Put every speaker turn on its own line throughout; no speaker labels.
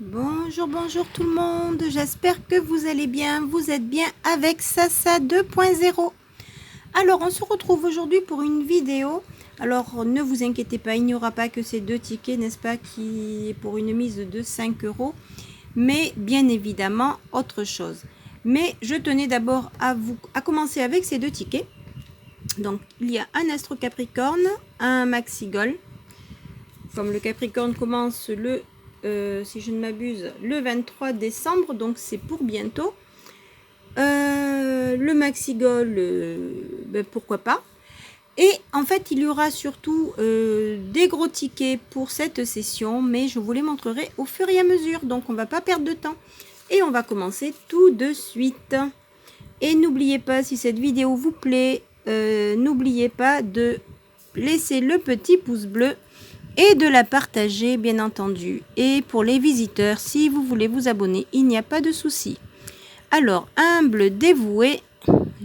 Bonjour, bonjour tout le monde, j'espère que vous allez bien, vous êtes bien avec Sasa 2.0. Alors on se retrouve aujourd'hui pour une vidéo. Alors ne vous inquiétez pas, il n'y aura pas que ces deux tickets, n'est-ce pas, qui est pour une mise de 5 euros, mais bien évidemment autre chose. Mais je tenais d'abord à commencer avec ces deux tickets. Donc il y a un Astro Capricorne, un Maxi Gold. Comme le Capricorne commence si je ne m'abuse, le 23 décembre, donc c'est pour bientôt. Le Maxi Gold, pourquoi pas. Et en fait, il y aura surtout des gros tickets pour cette session, mais je vous les montrerai au fur et à mesure, donc on va pas perdre de temps. Et on va commencer tout de suite. Et n'oubliez pas, si cette vidéo vous plaît, n'oubliez pas de laisser le petit pouce bleu et de la partager bien entendu. Et pour les visiteurs, si vous voulez vous abonner, il n'y a pas de souci. Alors, humble, dévoué,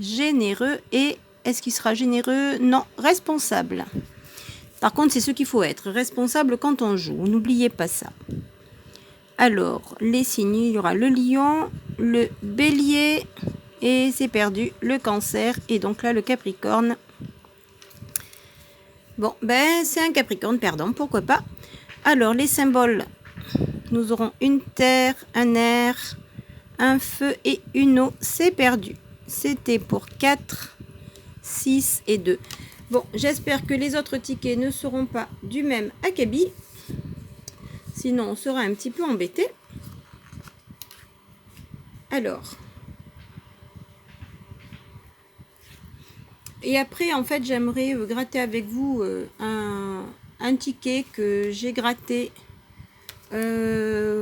généreux et... Est-ce qu'il sera généreux? Non, responsable. Par contre, c'est ce qu'il faut être, responsable quand on joue. N'oubliez pas ça. Alors, les signes, il y aura le lion, le bélier et c'est perdu, le cancer et donc là le capricorne. Bon, ben c'est un capricorne perdant, pourquoi pas. Alors, les symboles, nous aurons une terre, un air, un feu et une eau. C'est perdu. C'était pour 4, 6 et 2. Bon, j'espère que les autres tickets ne seront pas du même acabit. Sinon, on sera un petit peu embêté. Alors. Et après, en fait, j'aimerais gratter avec vous un ticket que j'ai gratté. Dans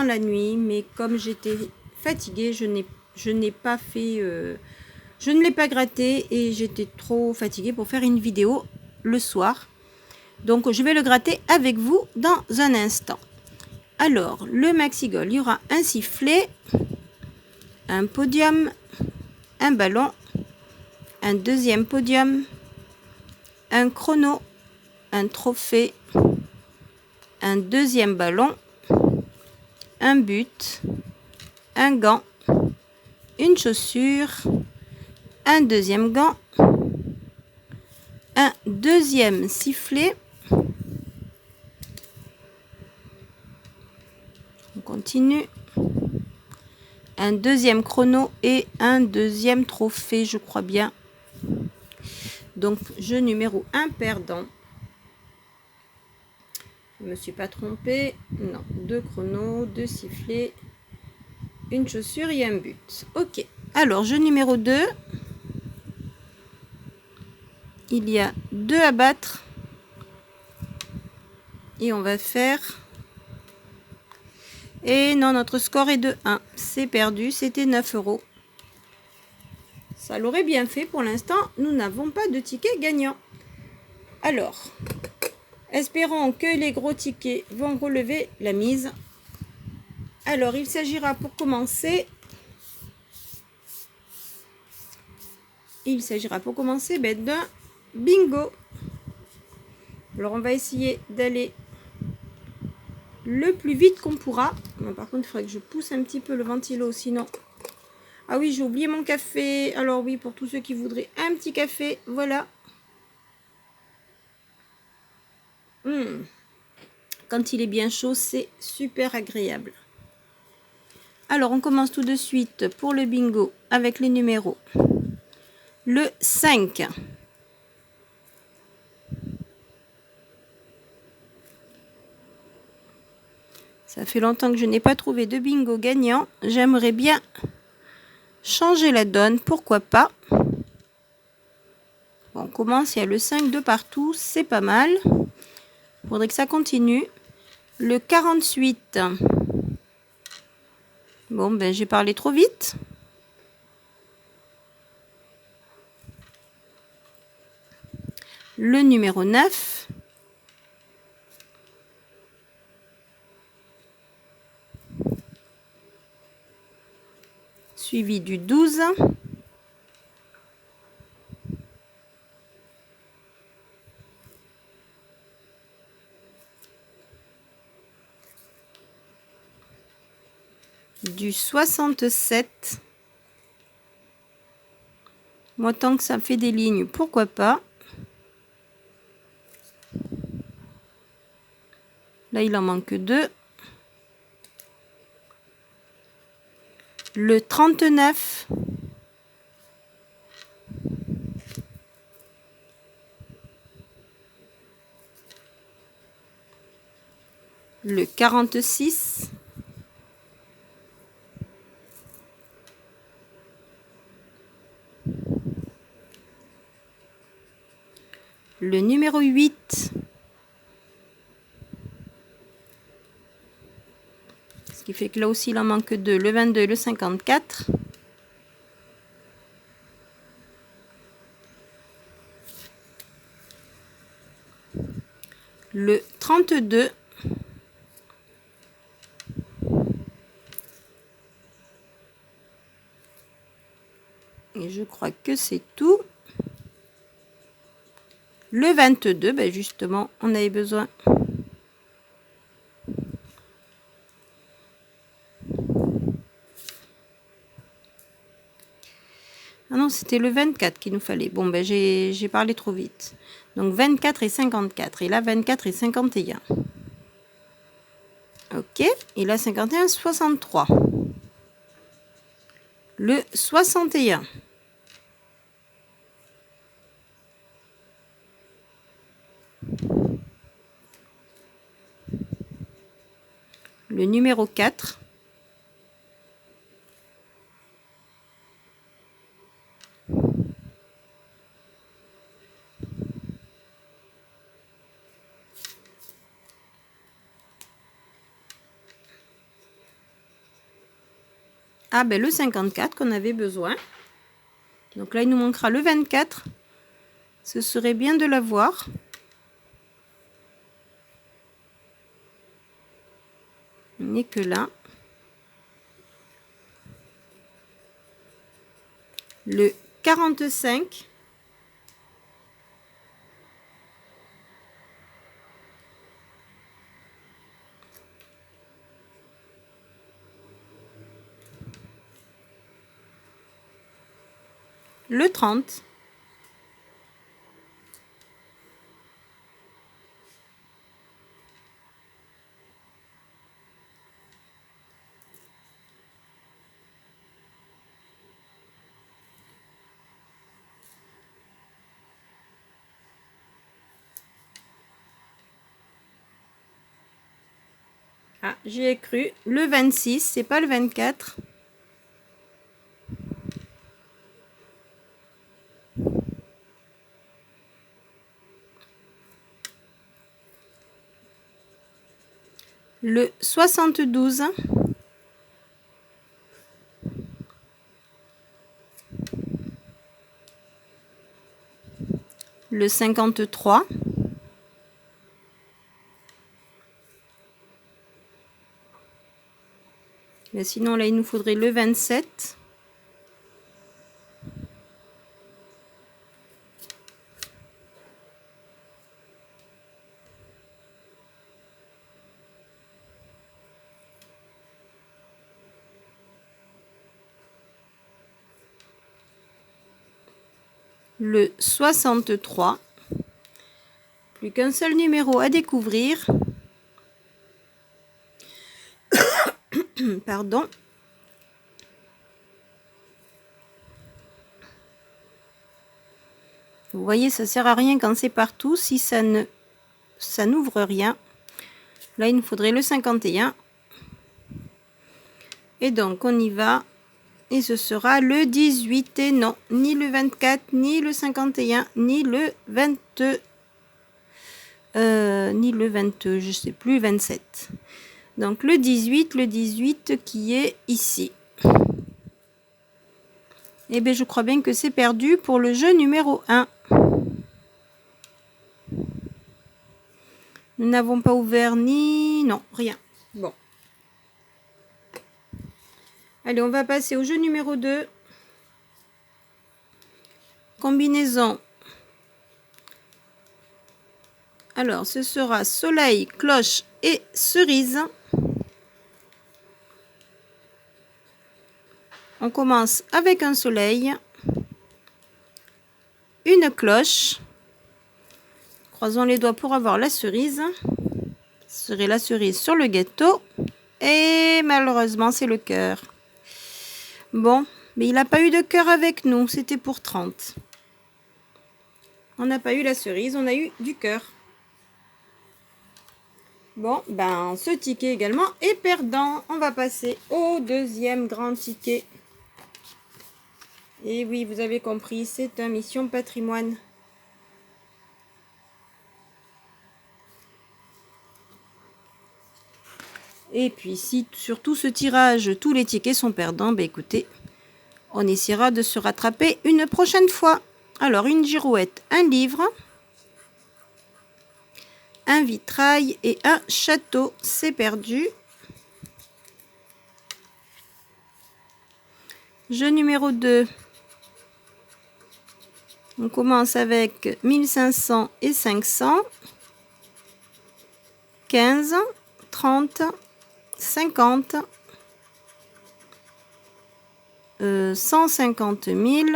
la nuit, mais comme j'étais fatiguée, je n'ai pas fait, je ne l'ai pas gratté et j'étais trop fatiguée pour faire une vidéo le soir. Donc je vais le gratter avec vous dans un instant. Alors le Maxi Gold, il y aura un sifflet, un podium, un ballon, un deuxième podium, un chrono, un trophée, un deuxième ballon, un but, un gant, une chaussure, un deuxième gant, un deuxième sifflet, on continue, un deuxième chrono et un deuxième trophée, je crois bien. Donc jeu numéro 1 perdant. Je ne me suis pas trompée. Non, 2 chronos, 2 sifflets, une chaussure et un but. Ok. Alors, jeu numéro 2. Il y a 2 à battre. Et on va faire... Et non, notre score est de 1. C'est perdu, c'était 9 euros. Ça l'aurait bien fait. Pour l'instant, nous n'avons pas de ticket gagnant. Alors, espérons que les gros tickets vont relever la mise. Alors, il s'agira pour commencer... d'un bingo. Alors, on va essayer d'aller le plus vite qu'on pourra. Bon, par contre, il faudrait que je pousse un petit peu le ventilo, sinon... Ah oui, j'ai oublié mon café. Alors oui, pour tous ceux qui voudraient un petit café, voilà. Quand il est bien chaud, c'est super agréable. Alors, on commence tout de suite pour le bingo avec les numéros. Le 5. Ça fait longtemps que je n'ai pas trouvé de bingo gagnant. J'aimerais bien changer la donne, pourquoi pas. Bon, on commence, il y a le 5 de partout, c'est pas mal. Il faudrait que ça continue. Le 48. Bon, ben j'ai parlé trop vite. Le numéro 9. Suivi du 12. du 67. Moi, tant que ça fait des lignes, pourquoi pas. Là, il en manque 2. Le 39. Le 46. Le numéro 8. Ce qui fait que là aussi, il en manque 2. Le 22 et le 54. Le 32. Et je crois que c'est tout. Le 22, ben justement, on avait besoin. Ah non, c'était le 24 qu'il nous fallait. Bon, ben j'ai parlé trop vite. Donc 24 et 54. Et là, 24 et 51. Ok. Et là, 51, 63. Le 61. Le numéro 4. Ah ben le 54 qu'on avait besoin. Donc là, il nous manquera le 24. Ce serait bien de l'avoir. Il n'est que là. Le 45. Le 30. Ah, j'y ai cru. Le 26, c'est pas le 24. Le 72. Le 53. Mais sinon, là, il nous faudrait le 27. Le 63. Plus qu'un seul numéro à découvrir. Pardon. Vous voyez, ça sert à rien quand c'est partout si ça n'ouvre rien. Là, il nous faudrait le 51. Et donc, on y va. Et ce sera le 18. Et non, ni le 24, ni le 51, ni le 22. Ni le 22, je sais plus, 27. Donc, le 18 qui est ici. Eh bien, je crois bien que c'est perdu pour le jeu numéro 1. Nous n'avons pas ouvert ni... Non, rien. Bon. Allez, on va passer au jeu numéro 2. Combinaison. Alors, ce sera soleil, cloche et cerise. On commence avec un soleil, une cloche. Croisons les doigts pour avoir la cerise. Ce serait la cerise sur le gâteau. Et malheureusement, c'est le cœur. Bon, mais il n'a pas eu de cœur avec nous. C'était pour 30. On n'a pas eu la cerise, on a eu du cœur. Bon, ben ce ticket également est perdant. On va passer au deuxième grand ticket. Et oui, vous avez compris, c'est un mission patrimoine. Et puis, si sur tout ce tirage, tous les tickets sont perdants, ben écoutez, on essaiera de se rattraper une prochaine fois. Alors, une girouette, un livre, un vitrail et un château, c'est perdu. Jeu numéro 2. On commence avec 1500 et 500. 15, 30, 50, 150 000,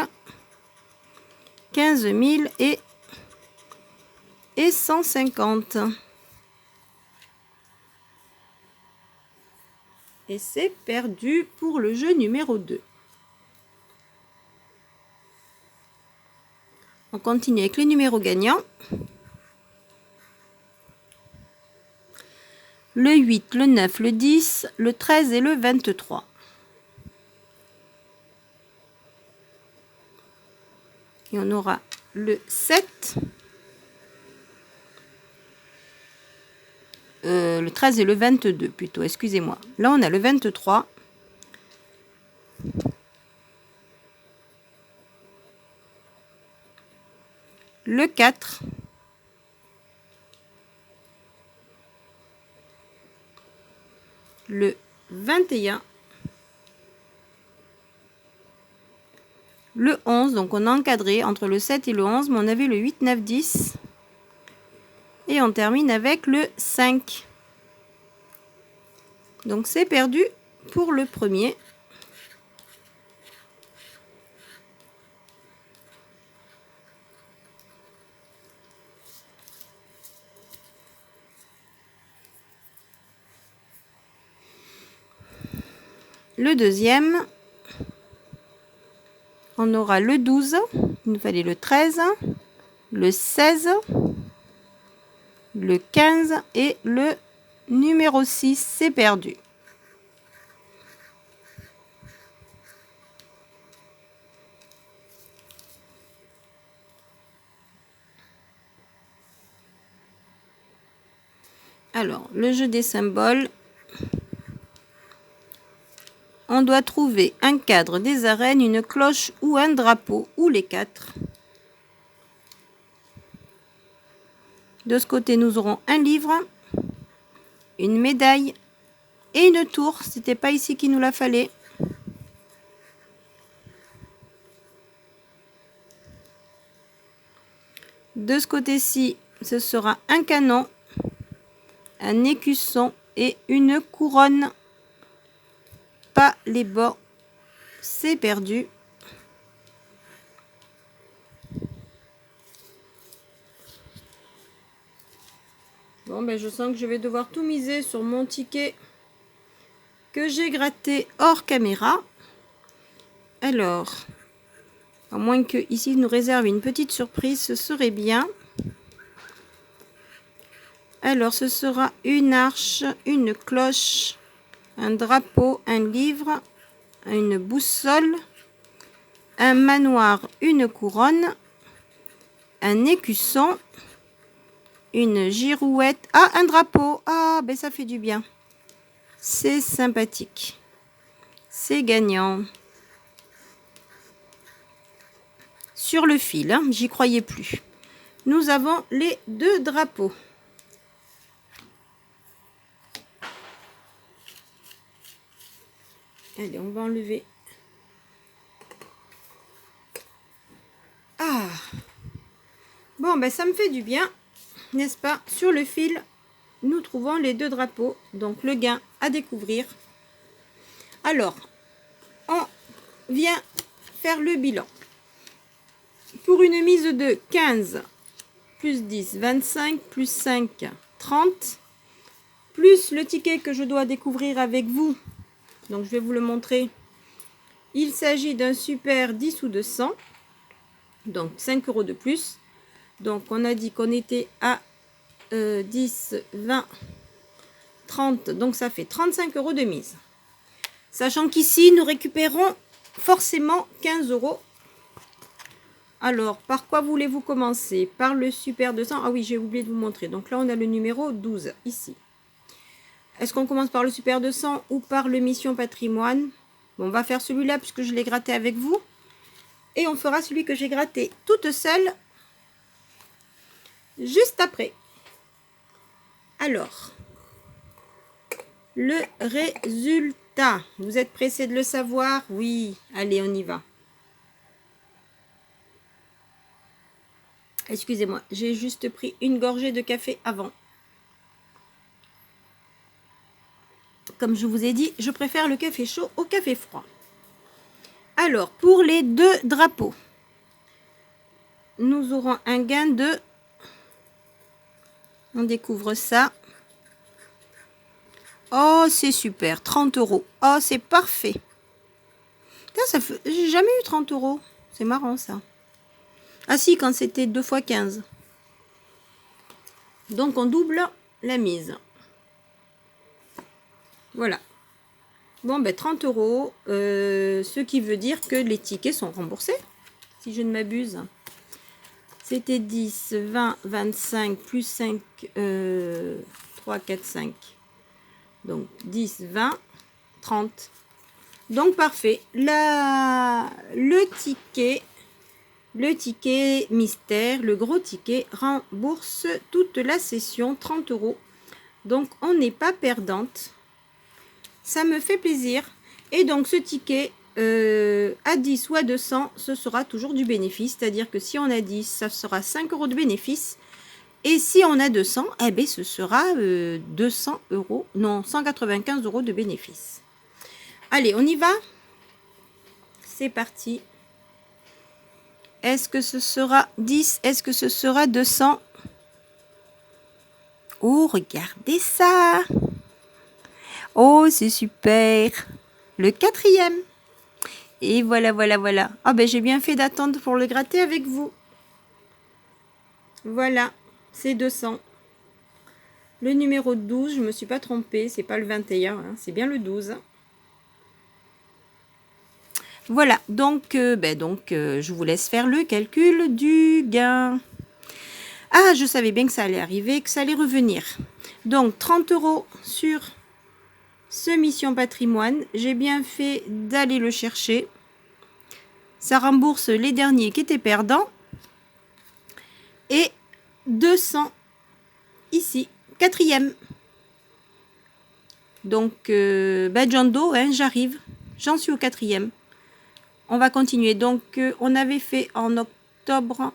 15 000 et 150. Et c'est perdu pour le jeu numéro 2. On continue avec les numéros gagnants. Le 8, le 9, le 10, le 13 et le 23. Et on aura le 7, le 13 et le 22 plutôt, excusez-moi. Là, on a le 23. Le 4. Le 21. Le 11, donc on a encadré entre le 7 et le 11, mais on avait le 8, 9, 10. Et on termine avec le 5. Donc c'est perdu pour le premier. Le deuxième, on aura le 12, il nous fallait le 13, le 16, le 15 et le numéro 6, c'est perdu. Alors, le jeu des symboles. On doit trouver un cadre, des arènes, une cloche ou un drapeau, ou les quatre. De ce côté, nous aurons un livre, une médaille et une tour. C'était pas ici qu'il nous la fallait. De ce côté-ci, ce sera un canon, un écusson et une couronne. Pas les bords, c'est perdu. Bon, ben je sens que je vais devoir tout miser sur mon ticket que j'ai gratté hors caméra. Alors, à moins que ici nous réserve une petite surprise, ce serait bien. Alors, ce sera une arche, une cloche, un drapeau, un livre, une boussole, un manoir, une couronne, un écusson, une girouette. Ah, un drapeau. Ah, ben ça fait du bien. C'est sympathique. C'est gagnant. Sur le fil, hein, j'y croyais plus. Nous avons les deux drapeaux. Allez, on va enlever. Ah! Bon, ben ça me fait du bien, n'est-ce pas? Sur le fil, nous trouvons les deux drapeaux. Donc, le gain à découvrir. Alors, on vient faire le bilan. Pour une mise de 15, plus 10, 25, plus 5, 30, plus le ticket que je dois découvrir avec vous. Donc, je vais vous le montrer. Il s'agit d'un super 10 ou 200. Donc, 5 € de plus. Donc, on a dit qu'on était à 10, 20, 30. Donc, ça fait 35 € de mise. Sachant qu'ici, nous récupérons forcément 15 €. Alors, par quoi voulez-vous commencer? Par le super 200. Ah oui, j'ai oublié de vous montrer. Donc là, on a le numéro 12, ici. Est-ce qu'on commence par le super 200 ou par le mission patrimoine? Bon, on va faire celui-là puisque je l'ai gratté avec vous. Et on fera celui que j'ai gratté toute seule juste après. Alors, le résultat. Vous êtes pressés de le savoir? Oui, allez, on y va. Excusez-moi, j'ai juste pris une gorgée de café avant. Comme je vous ai dit, je préfère le café chaud au café froid. Alors, pour les deux drapeaux, nous aurons un gain de... On découvre ça. Oh, c'est super, 30 €. Oh, c'est parfait. Ça fait... J'ai jamais eu 30 €. C'est marrant, ça. Ah si, quand c'était 2 x 15. Donc, on double la mise. Voilà. Bon, ben 30 €. Ce qui veut dire que les tickets sont remboursés, si je ne m'abuse. C'était 10, 20, 25, plus 5, 3, 4, 5. Donc, 10, 20, 30. Donc, parfait. Le ticket mystère, le gros ticket, rembourse toute la session, 30 €. Donc, on n'est pas perdante. Ça me fait plaisir. Et donc, ce ticket, à 10 ou à 200, ce sera toujours du bénéfice. C'est-à-dire que si on a 10, ça sera 5 € de bénéfice. Et si on a 200, eh bien, ce sera 200 €, non, 195 € de bénéfice. Allez, on y va? C'est parti. Est-ce que ce sera 10? Est-ce que ce sera 200? Oh, regardez ça! Oh, c'est super! Le 4e. Et voilà, voilà, voilà. Ah ben, j'ai bien fait d'attendre pour le gratter avec vous. Voilà, c'est 200. Le numéro 12, je ne me suis pas trompée, c'est pas le 21, hein, c'est bien le 12. Voilà, donc, je vous laisse faire le calcul du gain. Ah, je savais bien que ça allait arriver, que ça allait revenir. Donc, 30 € sur ce mission patrimoine. J'ai bien fait d'aller le chercher. Ça rembourse les derniers qui étaient perdants. Et 200 ici, 4e. Donc, John Doe, hein, j'arrive. J'en suis au 4e. On va continuer. Donc, on avait fait en octobre.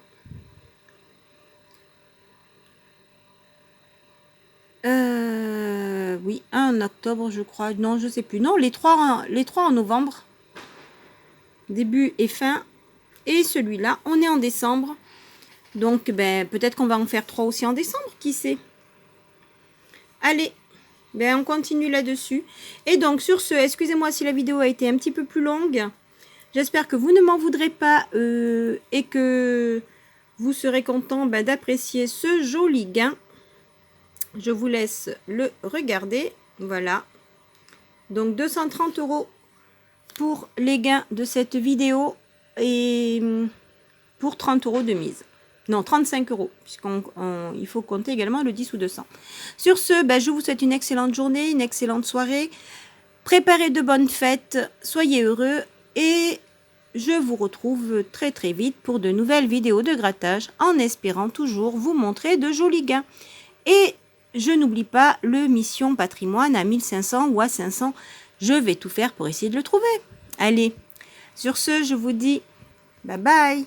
Oui, en octobre, je crois. Non, je sais plus. Non, les trois en novembre. Début et fin. Et celui-là, on est en décembre. Donc, peut-être qu'on va en faire 3 aussi en décembre. Qui sait? Allez, on continue là-dessus. Et donc, sur ce, excusez-moi si la vidéo a été un petit peu plus longue. J'espère que vous ne m'en voudrez pas et que vous serez content d'apprécier ce joli gain. Je vous laisse le regarder. Voilà. Donc, 230 € pour les gains de cette vidéo et pour 30 € de mise. Non, 35 €, puisqu'il faut compter également le 10 ou 200. Sur ce, je vous souhaite une excellente journée, une excellente soirée. Préparez de bonnes fêtes, soyez heureux et je vous retrouve très très vite pour de nouvelles vidéos de grattage en espérant toujours vous montrer de jolis gains. Et je n'oublie pas le mission patrimoine à 1500 ou à 500. Je vais tout faire pour essayer de le trouver. Allez, sur ce, je vous dis bye bye.